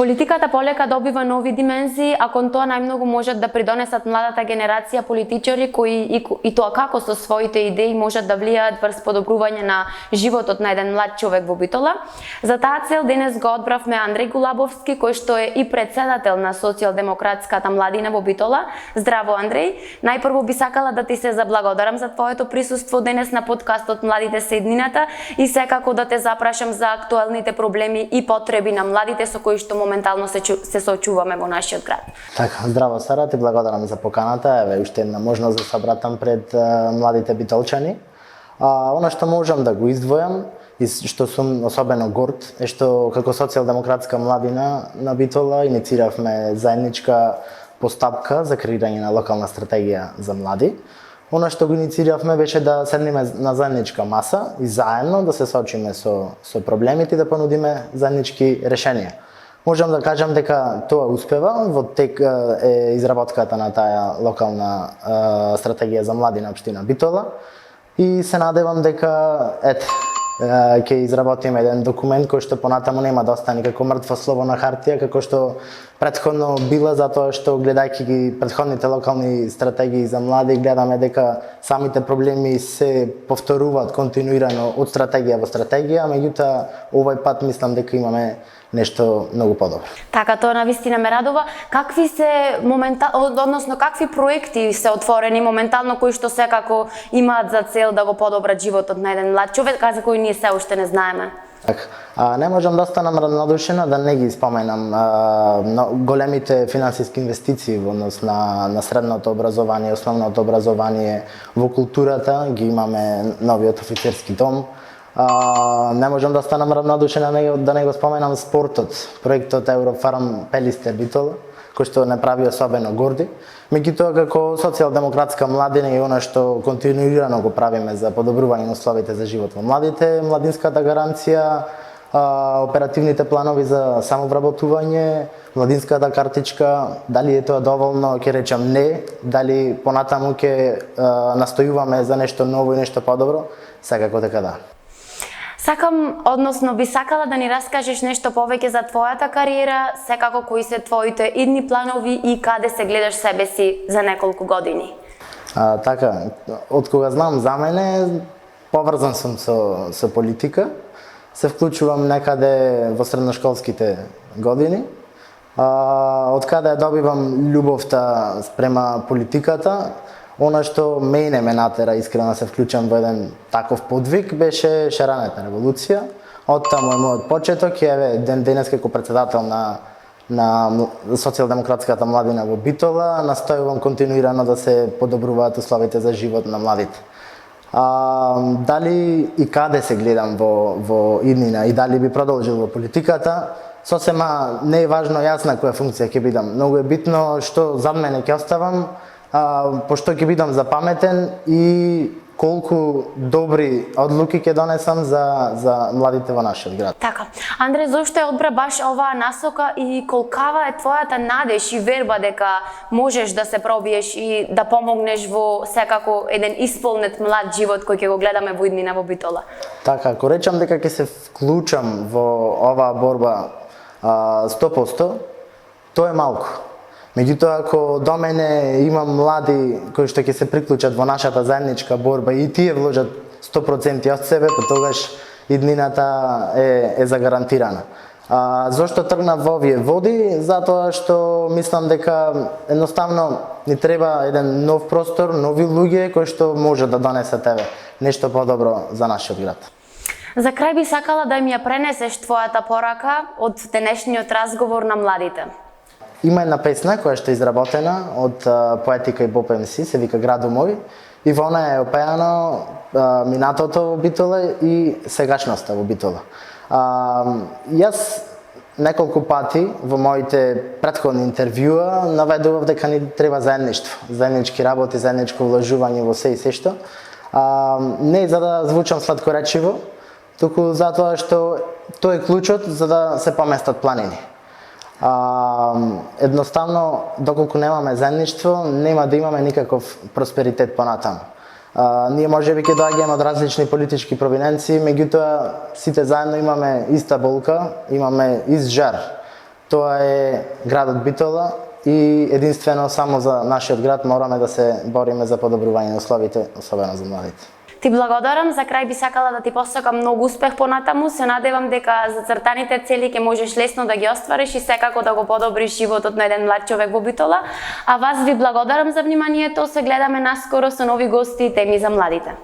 Политиката полека добива нови димензии, а кон тоа најмногу можат да придонесат младата генерација политичари кои и тоа како со своите идеи можат да влијаат врз подобрување на животот на еден млад човек во Битола. За таа цел денес го одбравме Андреј Гулабовски, кој што е и претседател на Социјалдемократската младина во Битола. Здраво, Андреј. Најпрво би сакала да ти се заблагодарам за твоето присуство денес на подкастот Младите се иднината и секако да те запрашам за актуелните проблеми и потреби на младите со кои што моментално се соочуваме во нашиот град. Така, здраво Сара, ти благодарам за поканата. Еве уште една можност да се обратам пред младите битолчани. Она што можам да го издвојам и што сум особено горд е што како социјалдемократска младина на Битола иницииравме заедничка постапка за креирање на локална стратегија за млади. Она што го иницииравме беше да седнеме на заедничка маса и заедно да се соочиме со проблемите и да понудиме заеднички решенија. Можам да кажам дека тоа успева, во тек е изработката на таа локална стратегија за млади на општина Битола и се надевам дека ќе изработиме еден документ кој што понатаму нема да остане како мртво слово на хартија, како што претходно била, затоа што гледајќи ги претходните локални стратегии за млади, гледаме дека самите проблеми се повторуваат континуирано од стратегија во стратегија, меѓутоа овој пат мислам дека имаме нешто многу подобро. Така, тоа навистина ме радува. Какви се какви проекти се отворени моментално кои што секако имаат за цел да го подобрат животот на еден млад човек, за кој ние се уште не знаеме? Така, не можам да останам равнодушен да не ги споменам големите финансиски инвестиции во однос на средното образование, основното образование, во културата, ги имаме новиот офицерски дом. Не можам да останам равнодушен да не го споменам спортот, проектот Eurofarm Пелистер Битола, кој што не прави особено горди. Меѓутоа како социјалдемократска младина и она што континуирано го правиме за подобрување на условите за живот во младите, младинската гаранција, оперативните планови за самовработување, младинската картичка, дали е тоа доволно, ќе речам не, дали понатаму ќе настојуваме за нешто ново и нешто подобро, секако дека да. Би сакала да ни раскажеш нешто повеќе за твојата кариера, секако кои се твоите идни планови и каде се гледаш себе си за неколку години? Така, од кога знам за мене, поврзан сум со политика. Се вклучувам некаде во средношколските години. Од каде добивам љубовта спрема политиката, она што мене ме натера искрено да се вклучам во еден таков подвиг беше шараната револуција. Оттаму е мојот почеток и еве денес како председател на социјалдемократската младина во Битола настојувам континуирано да се подобруваат условите за живот на младите. Дали и каде се гледам во иднина и дали би продолжил во политиката, сосема не е важно јас на која функција ќе бидам. Многу е битно што зад мене ќе оставам, пошто ќе бидам запаметен и колку добри одлуки ќе донесам за младите во нашиот град. Така. Андре, зошто е одбра баш оваа насока и колкава е твојата надеж и верба дека можеш да се пробиеш и да помогнеш во секако еден исполнет млад живот кој ќе го гледаме во иднина во Битола? Така, ако речам дека ќе се вклучам во оваа борба 100%, тоа е малку. Меѓутоа, ако до мене има млади кои што ќе се приклучат во нашата заедничка борба и тие вложат 100% од себе, тогаш иднината е загарантирана. Зошто тргнав во овие води? Затоа што мислам дека едноставно ни треба еден нов простор, нови луѓе кои што може да донесат нешто подобро за нашиот град. За крај би сакала да ми ја пренесеш твојата порака од денешниот разговор на младите. Има една песна која што е изработена од поетика и Боб МС, се вика Градо мој, и во она е опеано минатото во Битола и сегашноста во Битола. Јас неколку пати во моите претходни интервјуа наведував дека ни треба заедништво, заеднички работи, заедничко вложување во се и се што. Не за да звучам сладкоречиво, туку затоа што тоа е клучот за да се поместат планини. Едноставно, доколку немаме заедништво, нема да имаме никаков просперитет понатаму. Ние можеби ќе доаѓаме од различни политички провиненции, меѓутоа сите заедно имаме иста болка, имаме ист жар. Тоа е градот Битола и единствено само за нашиот град мораме да се бориме за подобрување на условите, особено за младите. Ти благодарам, за крај би сакала да ти посакам многу успех понатаму, се надевам дека зацртаните цели ќе можеш лесно да ги оствариш и секако да го подобриш животот на еден млад човек во Битола. А вас ви благодарам за вниманието, се гледаме наскоро со нови гости и теми за младите.